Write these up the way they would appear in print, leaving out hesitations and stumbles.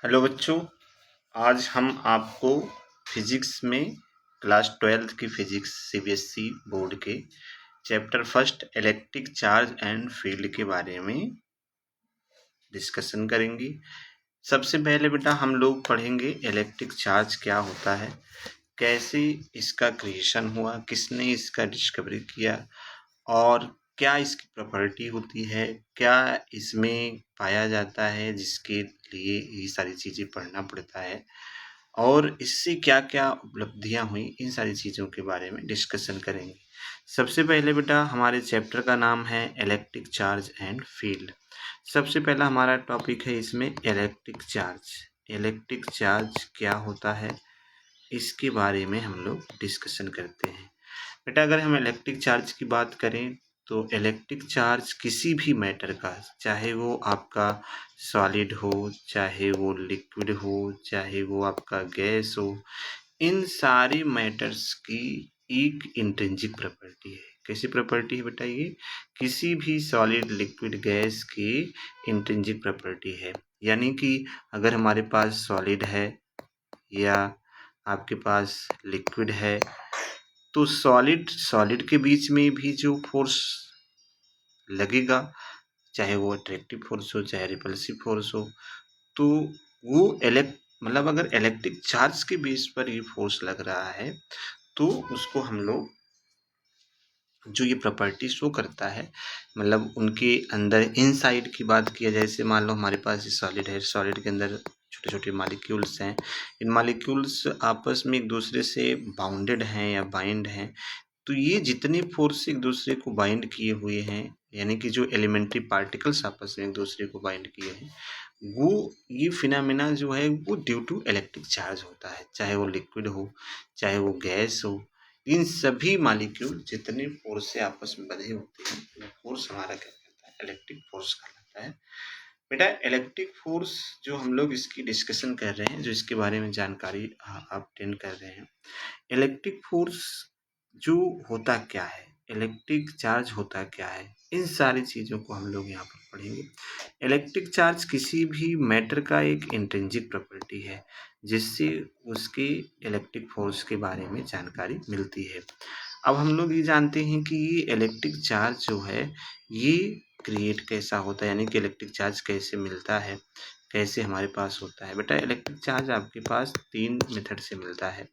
Hello बच्चों, आज हम आपको फिजिक्स में क्लास 12th की फिजिक्स सीबीएसई बोर्ड के chapter first electric charge and field के बारे में डिस्कशन करेंगे। सबसे पहले बेटा हम लोग पढ़ेंगे इलेक्ट्रिक चार्ज क्या होता है, कैसे इसका क्रिएशन हुआ, किसने इसका डिस्कवरी किया और क्या इसकी प्रॉपर्टी होती है, क्या इसमें पाया जाता है जिसके लिए ये सारी चीज़ें पढ़ना पड़ता है और इससे क्या-क्या उपलब्धियाँ हुई, इन सारी चीज़ों के बारे में डिस्कशन करेंगे। सबसे पहले बेटा हमारे चैप्टर का नाम है इलेक्ट्रिक चार्ज एंड फील्ड। सबसे पहला हमारा टॉपिक है इसमें इलेक्ट्रिक चार्ज। इलेक्ट्रिक चार्ज क्या होता है, इसके बारे में हम लोग डिस्कशन करते हैं। बेटा अगर हम इलेक्ट्रिक चार्ज की बात करें तो इलेक्ट्रिक चार्ज किसी भी मैटर का, चाहे वो आपका सॉलिड हो, चाहे वो लिक्विड हो, चाहे वो आपका गैस हो, इन सारे मैटर्स की एक इंट्रिंसिक प्रॉपर्टी है। कैसी प्रॉपर्टी है बेटा ये? किसी भी सॉलिड लिक्विड गैस की इंट्रिंसिक प्रॉपर्टी है। यानी कि अगर हमारे पास सॉलिड है या आपके पास लिक्विड है तो सॉलिड सॉलिड के बीच में भी जो फोर्स लगेगा, चाहे वो अट्रैक्टिव फोर्स हो चाहे रिपल्सिव फोर्स हो, तो वो मतलब अगर इलेक्ट्रिक चार्ज के बेस पर ये फोर्स लग रहा है तो उसको हम लोग जो ये प्रॉपर्टी शो करता है, मतलब उनके अंदर इनसाइड की बात किया जाए, जैसे मान लो हमारे पास ये सॉलिड है, सॉलिड के अंदर छोटे छोटे मालिक्यूल्स हैं, इन मालिक्यूल्स आपस में एक दूसरे से बाउंडेड हैं या बाइंड हैं, तो ये जितने फोर्स एक दूसरे को बाइंड किए हुए हैं, यानी कि जो एलिमेंट्री पार्टिकल्स आपस में एक दूसरे को बाइंड किए हैं, वो ये फिनोमेना जो है वो ड्यू टू इलेक्ट्रिक चार्ज होता है। चाहे वो लिक्विड हो, चाहे वो गैस हो, इन सभी मॉलिक्यूल जितने फोर्स से आपस में बंधे होते हैं, वो फोर्स हमारा क्या कहलाता है? इलेक्ट्रिक फोर्स कहलाता है। बेटा इलेक्ट्रिक फोर्स जो हम लोग इसकी डिस्कशन कर रहे हैं, जो इसके बारे में जानकारी ऑब्टेन कर रहे हैं, इलेक्ट्रिक फोर्स जो होता क्या है, इलेक्ट्रिक चार्ज होता क्या है, इन सारी चीज़ों को हम लोग यहाँ पर पढ़ेंगे। इलेक्ट्रिक चार्ज किसी भी मैटर का एक इंट्रिंसिक प्रॉपर्टी है जिससे उसके इलेक्ट्रिक फोर्स के बारे में जानकारी मिलती है। अब हम लोग ये जानते हैं कि ये इलेक्ट्रिक चार्ज जो है ये क्रिएट कैसा होता है, यानी कि इलेक्ट्रिक चार्ज कैसे मिलता है, कैसे हमारे पास होता है। बेटा इलेक्ट्रिक चार्ज आपके पास 3 मेथड से मिलता है।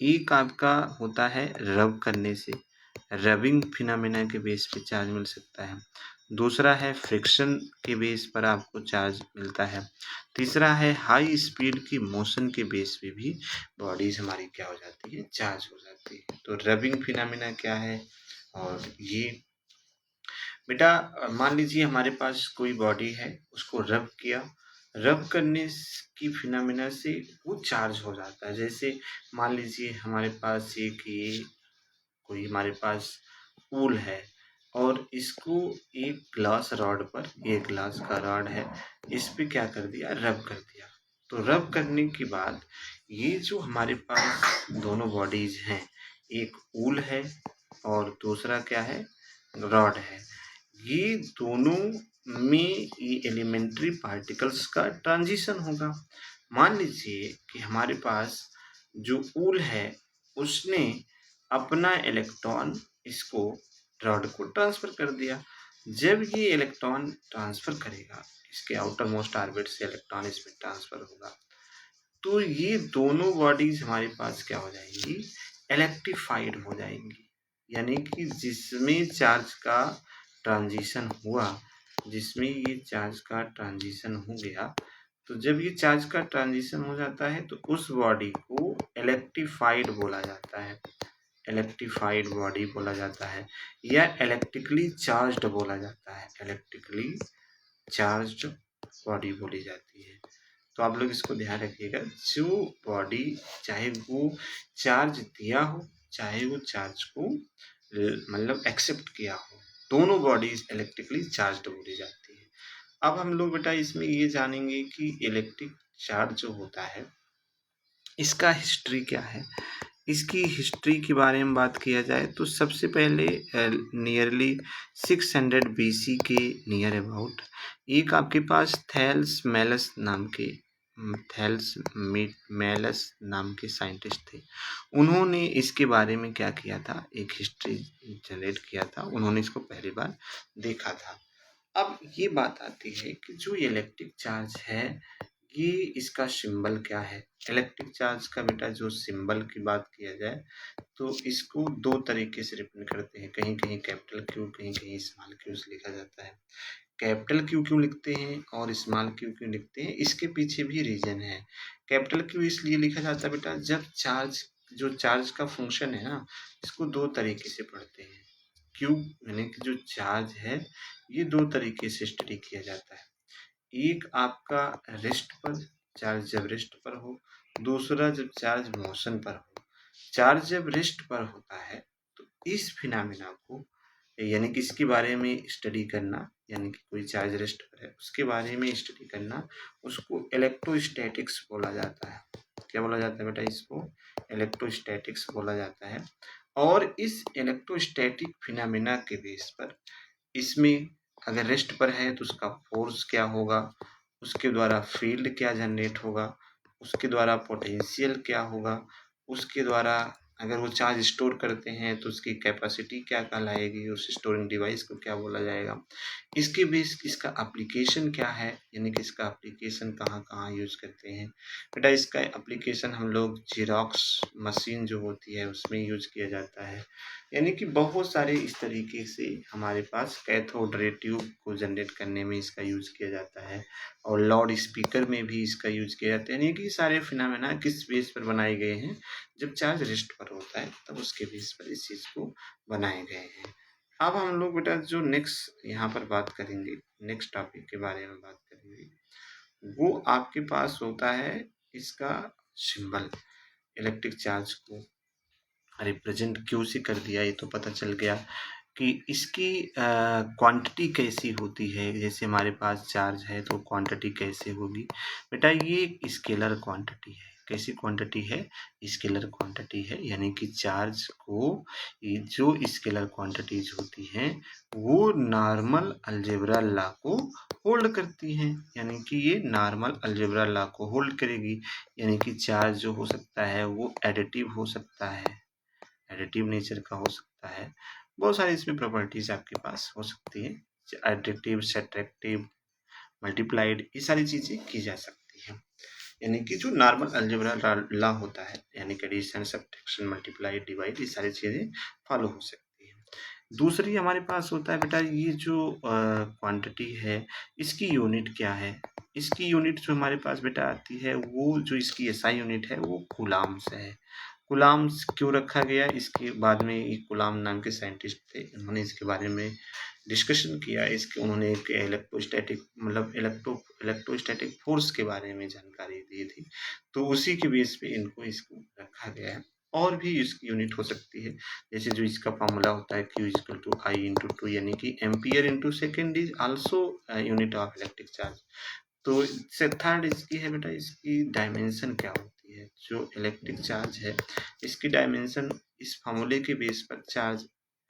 एक आपका होता है रब करने से, रबिंग फिनोमेना के बेस पे चार्ज मिल सकता है। दूसरा है फ्रिक्शन के बेस पर आपको चार्ज मिलता है। तीसरा है हाई स्पीड की मोशन के बेस पे भी बॉडीज हमारी क्या हो जाती है? चार्ज हो जाती है। तो रबिंग फिनोमेना क्या है? और ये बेटा मान लीजिए हमारे पास कोई बॉडी है, उसको रब किया, रब करने की फिनोमेना से वो चार्ज हो जाता है। जैसे मान लीजिए हमारे पास एक ये कोई हमारे पास वूल है और इसको एक ग्लास रॉड पर, ये ग्लास का रॉड है, इस पे क्या कर दिया? रब कर दिया। तो रब करने के बाद ये जो हमारे पास दोनों बॉडीज हैं, एक वूल है और दूसरा क्या है? रॉड है। ये दोनों में ये एलिमेंट्री पार्टिकल्स का ट्रांजिशन होगा। मान लीजिए कि हमारे पास जो वूल है उसने अपना इलेक्ट्रॉन इसको रॉड को ट्रांसफ़र कर दिया। जब ये इलेक्ट्रॉन ट्रांसफ़र करेगा, इसके आउटर मोस्ट ऑर्बिट से इलेक्ट्रॉन इसमें ट्रांसफ़र होगा, तो ये दोनों बॉडीज हमारे पास क्या हो जाएंगी? इलेक्ट्रीफाइड हो जाएंगी। यानी कि जिसमें चार्ज का ट्रांजिशन हुआ, जिसमें ये चार्ज का ट्रांजिशन हो गया, तो जब ये चार्ज का ट्रांजिशन हो जाता है तो उस बॉडी को इलेक्ट्रीफाइड बोला जाता है। इलेक्ट्रीफाइड बॉडी बोला जाता है या इलेक्ट्रिकली चार्ज्ड बोला जाता है। इलेक्ट्रिकली चार्ज्ड बॉडी बोली जाती है। तो आप लोग इसको ध्यान रखिएगा, जो बॉडी चाहे वो चार्ज दिया हो, चाहे वो चार्ज को मतलब एक्सेप्ट किया हो, दोनों बॉडीज इलेक्ट्रिकली चार्ज्ड बोली जाती है। अब हम लोग बेटा इसमें ये जानेंगे कि इलेक्ट्रिक चार्ज जो होता है इसका हिस्ट्री क्या है। इसकी हिस्ट्री के बारे में बात किया जाए तो सबसे पहले नियरली 600 BC के नियर अबाउट एक आपके पास थैल्स मेलस नाम के थेल्स मेलस नाम के साइंटिस्ट थे। उन्होंने इसके बारे में क्या किया था, एक हिस्ट्री जनरेट किया था, उन्होंने इसको पहली बार देखा था। अब ये बात आती है कि जो इलेक्ट्रिक चार्ज है, ये इसका सिंबल क्या है। इलेक्ट्रिक चार्ज का बेटा जो सिंबल की बात किया जाए तो इसको दो तरीके से रिप्रेजेंट करते हैं, कहीं कहीं कैपिटल क्यू, कहीं कहीं स्मॉल क्यू से लिखा जाता है। कैपिटल क्यू क्यों लिखते हैं और स्मॉल क्यू क्यों लिखते हैं, इसके पीछे भी रीजन है। कैपिटल क्यू इसलिए लिखा जाता है बेटा, जब चार्ज, जो चार्ज का फंक्शन है ना, इसको दो तरीके से पढ़ते हैं। क्यू यानी कि जो चार्ज है, ये दो तरीके से स्टडी किया जाता है। एक आपका रेस्ट पर, चार्ज जब रेस्ट पर हो, दूसरा जब चार्ज मोशन पर हो। चार्ज जब रेस्ट पर होता है तो इस फिनोमेना को, यानी कि इसके बारे में स्टडी करना, यानी कि कोई चार्ज रेस्ट पर है उसके बारे में स्टडी करना, उसको इलेक्ट्रोस्टैटिक्स बोला जाता है। क्या बोला जाता है बेटा, इसको इलेक्ट्रोस्टैटिक्स बोला जाता है। और इस इलेक्ट्रोस्टैटिक फिनोमेना के बेस पर, इसमें अगर रेस्ट पर है तो उसका फोर्स क्या होगा, उसके द्वारा फील्ड क्या जनरेट होगा, उसके द्वारा पोटेंशियल क्या होगा, उसके द्वारा अगर वो चार्ज स्टोर करते हैं तो उसकी कैपेसिटी क्या कहलाएगी, उस स्टोरिंग डिवाइस को क्या बोला जाएगा। इसके बेस इसका एप्लीकेशन क्या है, यानी कि इसका एप्लीकेशन कहाँ कहाँ यूज़ करते हैं। बेटा इसका एप्लीकेशन हम लोग जेरॉक्स मशीन जो होती है उसमें यूज़ किया जाता है। यानी कि बहुत सारे इस तरीके से हमारे पास कैथोड रे ट्यूब को जनरेट करने में इसका यूज़ किया जाता है, और लाउड स्पीकर में भी इसका यूज़ किया जाता है। यानी कि सारे फिनोमेना किस बेस पर बनाए गए हैं, जब चार्ज रेस्ट पर होता है तब उसके बेस पर इस चीज़ को बनाए गए हैं। अब हम लोग बेटा जो नेक्स्ट यहाँ पर बात करेंगे, नेक्स्ट टॉपिक के बारे में बात करेंगे, वो आपके पास होता है इसका सिंबल। इलेक्ट्रिक चार्ज को रिप्रेजेंट क्यू से कर दिया, ये तो पता चल गया कि इसकी क्वांटिटी कैसी होती है। जैसे हमारे पास चार्ज है तो क्वांटिटी कैसे होगी बेटा, ये एक स्केलर क्वांटिटी है। कैसी क्वांटिटी है, स्केलर क्वांटिटी है। यानी कि चार्ज को, ये जो स्केलर क्वांटिटीज होती हैं वो नॉर्मल अलजेब्रा लॉ को होल्ड करती हैं। यानी कि ये नॉर्मल अलजेब्रा लॉ को होल्ड करेगी। यानी कि चार्ज जो हो सकता है वो एडिटिव हो सकता है, एडिटिव नेचर का हो सकता है। बहुत सारी इसमें प्रॉपर्टीज आपके पास हो सकती है, एडिटिव, सब्ट्रैक्टिव, मल्टीप्लाइड, ये सारी चीज़ें की जा सकती हैं। यानी कि जो नॉर्मल अलजेब्रा लॉ होता है, यानी कि एडिशन, सब्ट्रैक्शन, मल्टीप्लाई, डिवाइड, ये सारी चीज़ें फॉलो हो सकती हैं। दूसरी हमारे पास होता है बेटा, ये जो क्वांटिटी है इसकी यूनिट क्या है। इसकी यूनिट जो हमारे पास बेटा आती है, वो जो इसकी एसआई यूनिट है वो कूलाम्स है। कूलाम्स क्यों रखा गया, इसके बाद में एक कूलाम नाम के साइंटिस्ट थे, उन्होंने इसके बारे में डिस्कशन किया। इसके उन्होंने एक इलेक्ट्रोस्टैटिक, मतलब इलेक्ट्रोस्टैटिक फोर्स के बारे में जानकारी दी थी, तो उसी के बेस पे इनको इसको रखा गया है। और भी इसकी यूनिट हो सकती है, जैसे जो इसका फॉर्मूला होता है Q equal to I into t, यानी कि ampere into second is also unit of electric charge. तो इससे थर्ड इसकी है बेटा, इसकी डायमेंशन क्या होती है। जो इलेक्ट्रिक चार्ज है इसकी डायमेंशन इस फॉर्मूले के बेस पर, चार्ज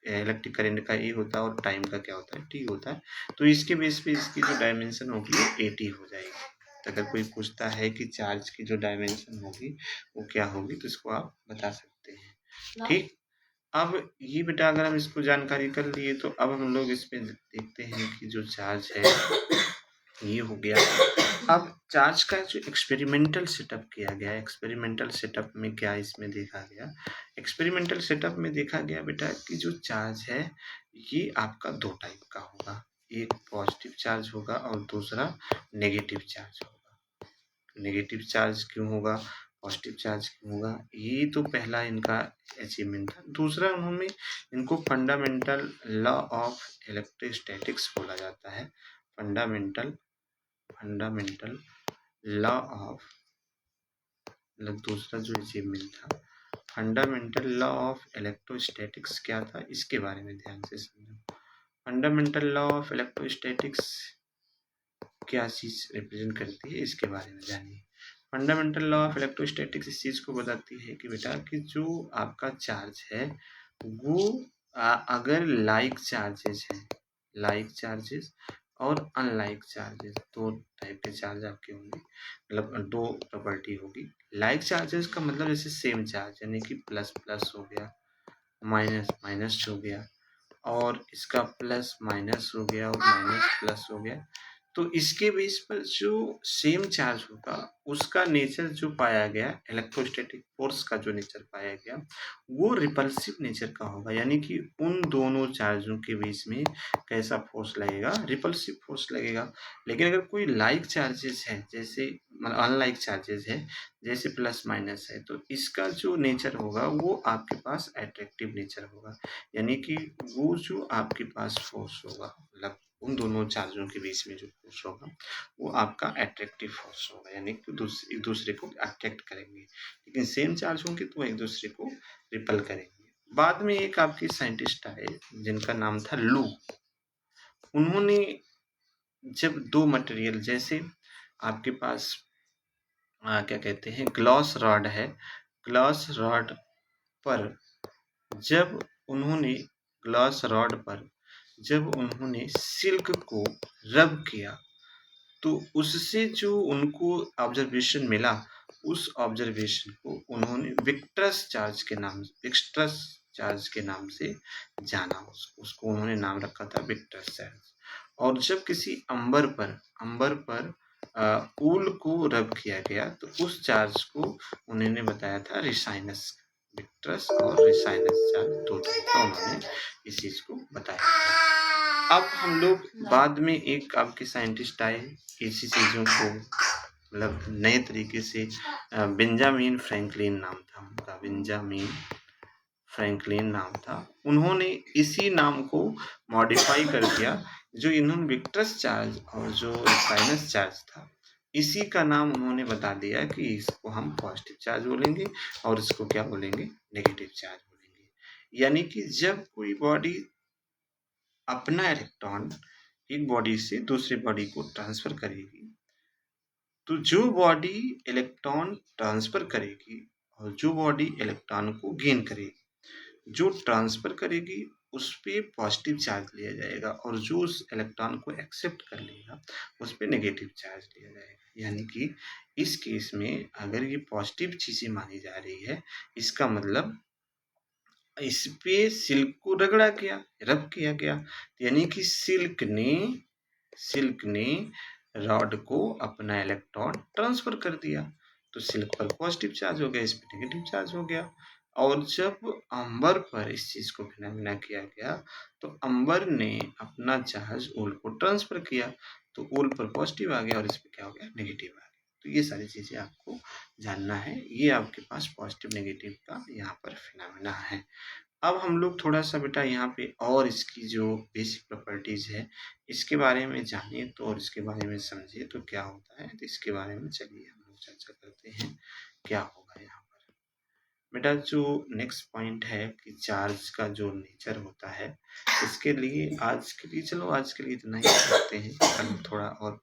इलेक्ट्रिक करंट का ए होता है और टाइम का क्या होता है, टी होता है। तो इसके बेस पे इसकी जो डायमेंशन होगी वो 80 हो जाएगी। तो अगर कोई पूछता है कि चार्ज की जो डायमेंशन होगी वो क्या होगी, तो इसको आप बता सकते हैं। ठीक, अब ये बेटा अगर हम इसको जानकारी कर लिए तो अब हम लोग इस पे देखते हैं कि जो चार्ज है ये हो गया। अब चार्ज का जो एक्सपेरिमेंटल सेटअप किया गया, एक्सपेरिमेंटल सेटअप में क्या इसमें देखा गया, एक्सपेरिमेंटल सेटअप में देखा गया बेटा कि जो चार्ज है ये आपका दो टाइप का होगा, एक पॉजिटिव चार्ज होगा और दूसरा नेगेटिव चार्ज होगा। नेगेटिव चार्ज क्यों होगा, पॉजिटिव चार्ज क्यों होगा, ये तो पहला इनका अचीवमेंट था। दूसरा उन्होंने इनको फंडामेंटल लॉ ऑफ इलेक्ट्रोस्टैटिक्स बोला जाता है। फंडामेंटल फंडामेंटल लॉ ऑफ, मतलब दूसरा जो अचीवमेंट था, फंडामेंटल लॉ ऑफ इलेक्ट्रोस्टैटिक्स क्या था, इसके बारे में ध्यान से समझो। फंडामेंटल लॉ ऑफ इलेक्ट्रोस्टैटिक्स क्या चीज़ रिप्रेजेंट करती है, इसके बारे में जानिए। फंडामेंटल लॉ ऑफ इलेक्ट्रोस्टैटिक्स इस चीज़ को बताती है कि बेटा कि जो आपका चार्ज है वो अगर लाइक चार्जेस हैं, लाइक चार्जेस और अनलाइक चार्जेस, 2 टाइप के चार्ज आपके होंगे, मतलब 2 प्रॉपर्टी होगी। लाइक चार्जेस का मतलब जैसे सेम चार्ज, यानी कि प्लस प्लस हो गया, माइनस माइनस हो गया, और इसका प्लस माइनस हो गया और माइनस प्लस हो गया। तो इसके बेस पर जो सेम चार्ज होगा उसका नेचर जो पाया गया, इलेक्ट्रोस्टैटिक फोर्स का जो नेचर पाया गया वो रिपल्सिव नेचर का होगा, यानी कि उन दोनों चार्जों के बीच में कैसा फोर्स लगेगा, रिपल्सिव फोर्स लगेगा। लेकिन अगर कोई लाइक चार्जेस है, जैसे मतलब अनलाइक चार्जेस है, जैसे प्लस माइनस है, तो इसका जो नेचर होगा वो आपके पास अट्रैक्टिव नेचर होगा, यानी कि वो जो आपके पास फोर्स होगा, मतलब उन दोनों चार्जों के बीच में जो फोर्स होगा वो आपका अट्रैक्टिव फोर्स होगा, यानी कि एक दूसरे को अट्रैक्ट करेंगे। लेकिन सेम चार्ज होंगे तो वो एक दूसरे को रिपल करेंगे। बाद में एक आपके साइंटिस्ट आए जिनका नाम था लू। उन्होंने जब 2 मटेरियल, जैसे आपके पास क्या कहते हैं, ग्लॉस रॉड है, ग्लॉस रॉड पर जब उन्होंने ग्लास रॉड पर जब उन्होंने सिल्क को रब किया तो उससे जो उनको ऑब्जर्वेशन मिला, उस ऑब्जर्वेशन को उन्होंने विक्ट्रस चार्ज के नाम से जाना। उसको उन्होंने नाम रखा था विक्ट्रस चार्ज। और जब किसी अंबर पर ऊल को रब किया गया तो उस चार्ज को उन्होंने बताया था रिसाइनस। विक्ट्रस और रिसाइनस चार्ज 2 टाइप का उन्होंने इस चीज को बताया। अब हम लोग बाद में एक आपके साइंटिस्ट आए इसी चीजों को मतलब नए तरीके से, बेंजामिन फ्रैंकलिन नाम था उनका, बेंजामिन फ्रैंकलिन नाम था। उन्होंने इसी नाम को मॉडिफाई कर दिया, जो इन्होंने विक्ट्रस चार्ज और जो रिसाइनस चार्ज था इसी का नाम उन्होंने बता दिया कि इसको हम पॉजिटिव चार्ज बोलेंगे और इसको क्या बोलेंगे, नेगेटिव चार्ज बोलेंगे। यानी कि जब कोई बॉडी अपना इलेक्ट्रॉन एक बॉडी से दूसरी बॉडी को ट्रांसफर करेगी, तो जो बॉडी इलेक्ट्रॉन ट्रांसफर करेगी और जो बॉडी इलेक्ट्रॉन को गेन करेगी, जो ट्रांसफर करेगी उस पे पॉजिटिव चार्ज लिया जाएगा और जो उस इलेक्ट्रॉन को एक्सेप्ट कर लेगा उस पे नेगेटिव चार्ज लिया जाएगा। यानी कि इस केस में अगर ये पॉजिटिव चीजें मानी जा रही है, इसका मतलब इस पे सिल्क को रगड़ा गया, रब किया गया, यानी कि सिल्क ने रॉड को अपना इलेक्ट्रॉन ट्रांसफर कर दिया, तो सिल्क पर पॉजिटिव चार्ज हो गया, इस पर नेगेटिव चार्ज हो गया। और जब अंबर पर इस चीज को फिनोमेना किया गया तो अंबर ने अपना चार्ज ऊल को ट्रांसफर किया, तो ऊल पर पॉजिटिव आ गया और इस पर क्या हो गया, नेगेटिव आ गया। तो ये सारी चीजें आपको जानना है, ये आपके पास पॉजिटिव नेगेटिव का यहाँ पर फिनोमेना है। अब हम लोग थोड़ा-सा बेटा यहाँ पे और इसकी जो बेसिक प्रॉपर्टीज़ है, इसके बारे में जानिए तो और इसके बारे में समझिए तो क्या होता है, तो इसके बारे में चलिए हम लोग चर्चा करते हैं, क्या होगा यहाँ पर। बेटा जो नेक्स्ट पॉइंट है कि चार्ज का जो नेचर होता है, इसके लिए आज के लिए चलो आज के लिए इतना ही रखते हैं, कल थोड़ा और